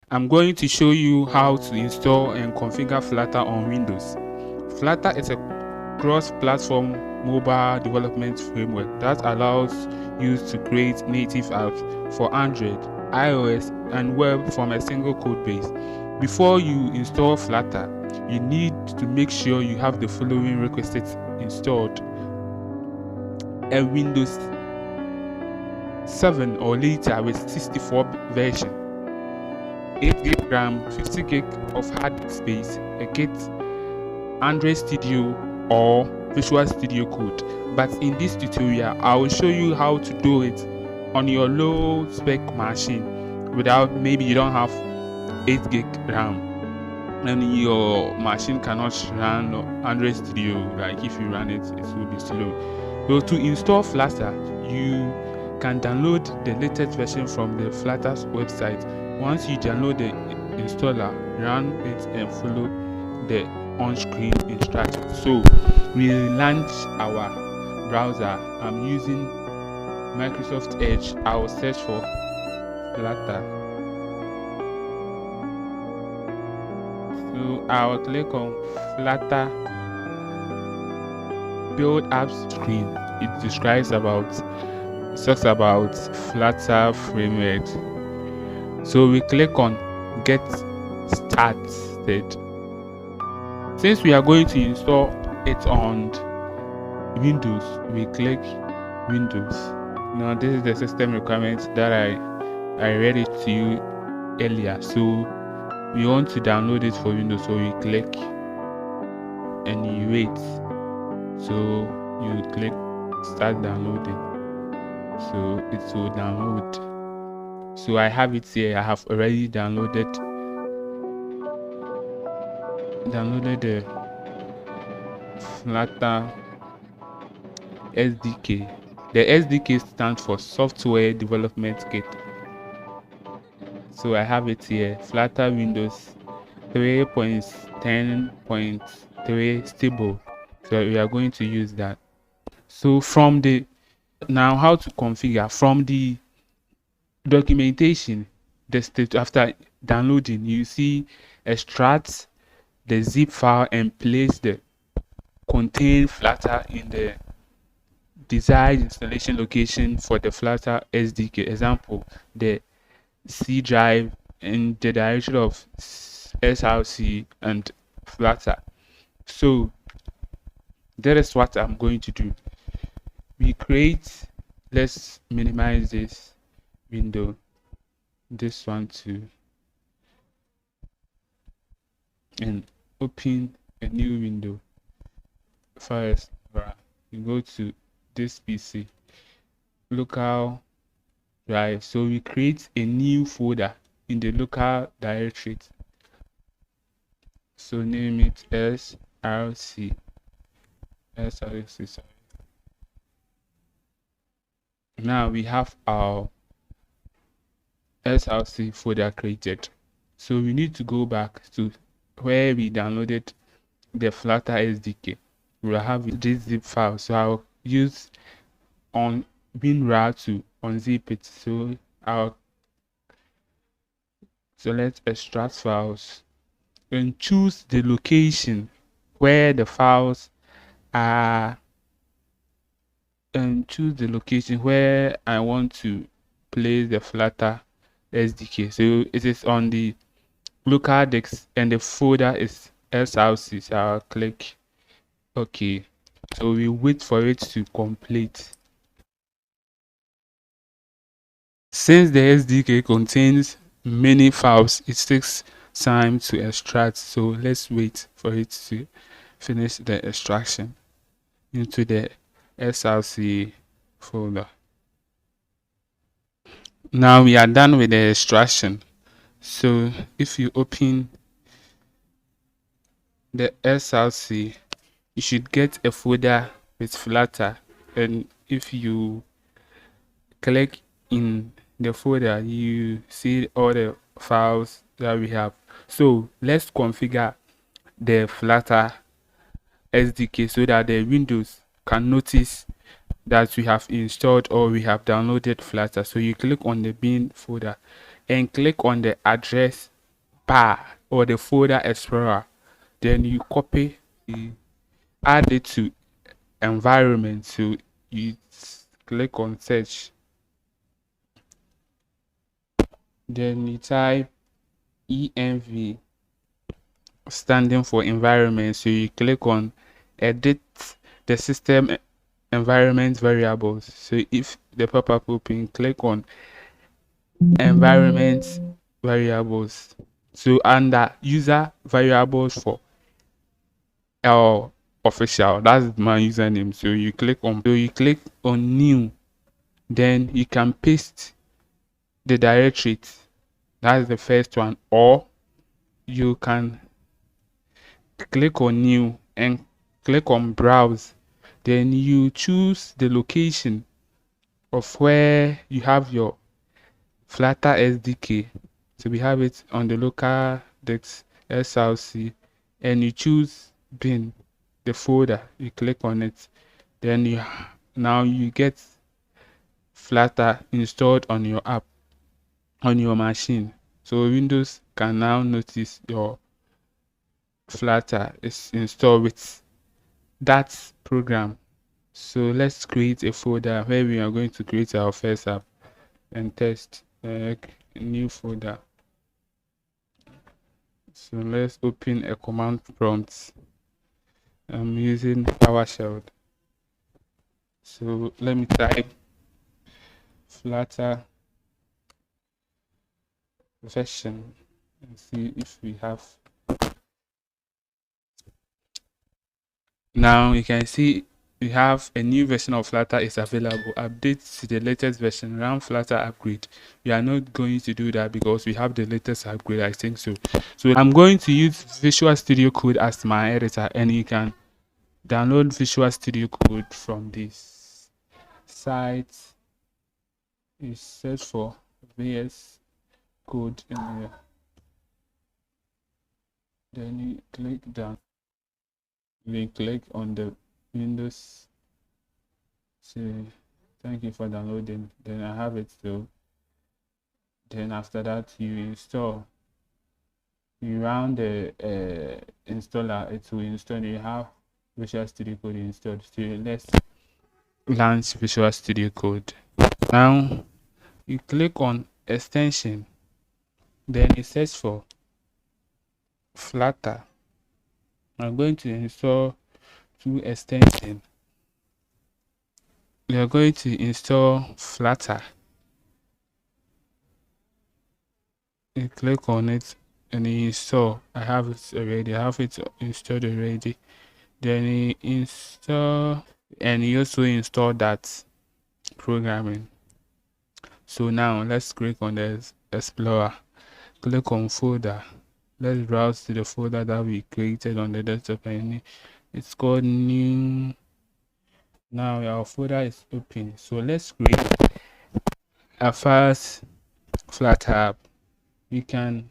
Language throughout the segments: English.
I'm going to show you how to install and configure Flutter on Windows. Flutter is a cross-platform mobile development framework that allows you to create native apps for Android, iOS, and web from a single code base. Before you install Flutter, you need to make sure you have the following requisites installed: a Windows 7 or later with 64-bit version, 8 GB RAM, 50 gig of hard disk space, a kit, Android Studio or Visual Studio Code. But in this tutorial, I will show you how to do it on your low spec machine without, maybe you don't have 8 gig RAM and your machine cannot run Android Studio. Like if you run it, it will be slow. So to install Flutter, you can download the latest version from the Flutter's website. Once you download the installer, run it and follow the on-screen instructions. So we launch our browser. I'm using Microsoft Edge. I will search for Flutter. So I will click on Flutter build apps screen. It talks about Flutter framework. So we click on get started. Since we are going to install it on Windows, we click Windows. Now this is the system requirement that I read it to you earlier. So we want to download it for Windows, so we click and you wait. So you click start downloading. So it will download. So I have it here. I have already downloaded the Flutter SDK. The SDK stands for Software Development Kit. So I have it here. Flutter Windows 3.10.3 stable. So we are going to use that. So now how to configure from the documentation, the state after downloading, you see extract the zip file and place the contain Flutter in the desired installation location for the Flutter SDK. Example, the C drive in the direction of SRC and Flutter. So that is what I'm going to do. Let's minimize this window, this one too, and open a new window. First, you go to this PC, local drive. So we create a new folder in the local directory. So name it SRC. Sorry. Now we have our SRC folder created. So we need to go back to where we downloaded the Flutter SDK. We'll have this zip file. So I'll use on WinRAR to unzip it. So I'll select extract files and choose the location where the files are, and choose the location where I want to place the Flutter SDK. So it is on the local disk and the folder is SRC. So I'll click OK. So we wait for it to complete. Since the SDK contains many files, it takes time to extract. So let's wait for it to finish the extraction into the SRC folder. Now we are done with the extraction. So if you open the SRC, you should get a folder with Flutter, and if you click in the folder, you see all the files that we have. So let's configure the Flutter SDK so that the Windows can notice that we have installed or we have downloaded Flutter. So you click on the bin folder and click on the address bar or the folder explorer. Then you copy, you add it to environment. So you click on search, then you type env standing for environment. So you click on edit the system environment variables. So if the pop-up open, click on environment variables. So under user variables for our official, that's my username. So you click on new, then you can paste the directory. That's the first one, or you can click on new and click on browse. Then you choose the location of where you have your Flutter SDK. So we have it on the local disk SRC, and you choose bin, the folder. You click on it, then now you get Flutter installed on your app, on your machine. So Windows can now notice your Flutter is installed with that program. So let's create a folder where we are going to create our first app and test. New folder. So let's open a command prompt. I'm using PowerShell. So let me type Flutter version and see if we have. Now you can see we have a new version of Flutter is available. Update to the latest version, run Flutter upgrade. We are not going to do that because we have the latest upgrade, I think so. So I'm going to use Visual Studio Code as my editor, and you can download Visual Studio Code from this site. You search for VS Code in here. Then you click down. You click on the Windows. So thank you for downloading. Then I have it too. Then after that you install. You run the installer. It will install. You have Visual Studio Code installed. So let's launch Visual Studio Code. Now you click on extension. Then you search for Flutter. I'm going to install two extensions. We are going to install Flutter. You click on it and you install. I have it already. I have it installed already. Then you install, and you also install that programming. So now let's click on the Explorer. Click on folder. Let's browse to the folder that we created on the desktop, and it's called new. Now our folder is open. So let's create a first Flutter app. You can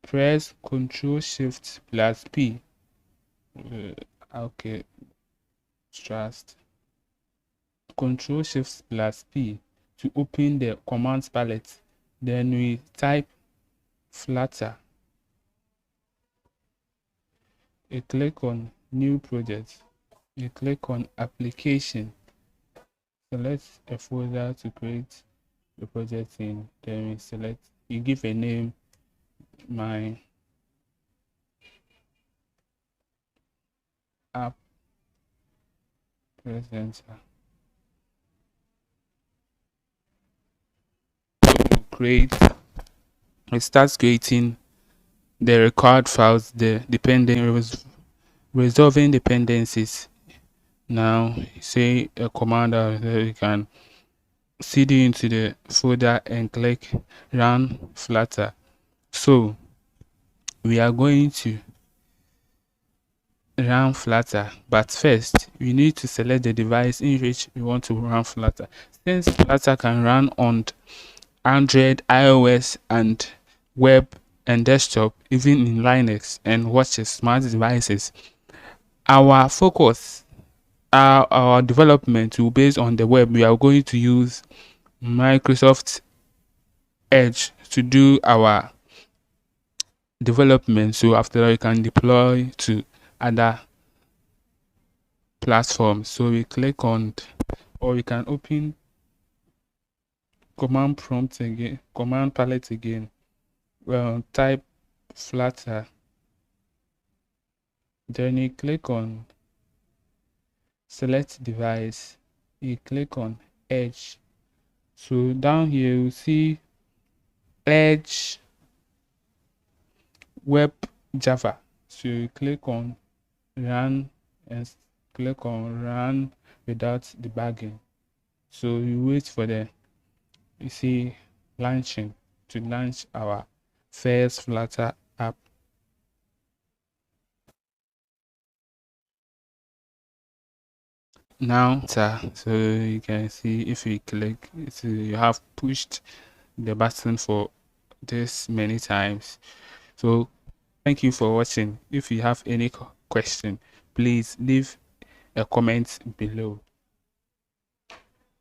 press Ctrl+Shift+P. Okay, trust. Ctrl+Shift+P to open the commands palette. Then we type Flutter. You click on new project. You click on application. Select a folder to create the project in. Then we select. You give a name. My app presenter. It starts creating the required files, the resolving dependencies. Now say a command that you can cd into the folder and click run Flutter. So we are going to run Flutter, but first we need to select the device in which we want to run Flutter. Since Flutter can run on Android, iOS, and web and desktop, even in Linux and watches, smart devices, our focus, our development will be based on the web. We are going to use Microsoft Edge to do our development. So after that, you can deploy to other platforms. So we click on, or you can open command prompt again, command palette again. Well, type Flutter, then you click on select device, you click on Edge. So down here you see Edge Web Java. So you click on run and click on run without debugging. So you wait for the, you see, launching to launch our first Flutter app. Now, so you can see if you click, so you have pushed the button for this many times. So thank you for watching. If you have any question, please leave a comment below.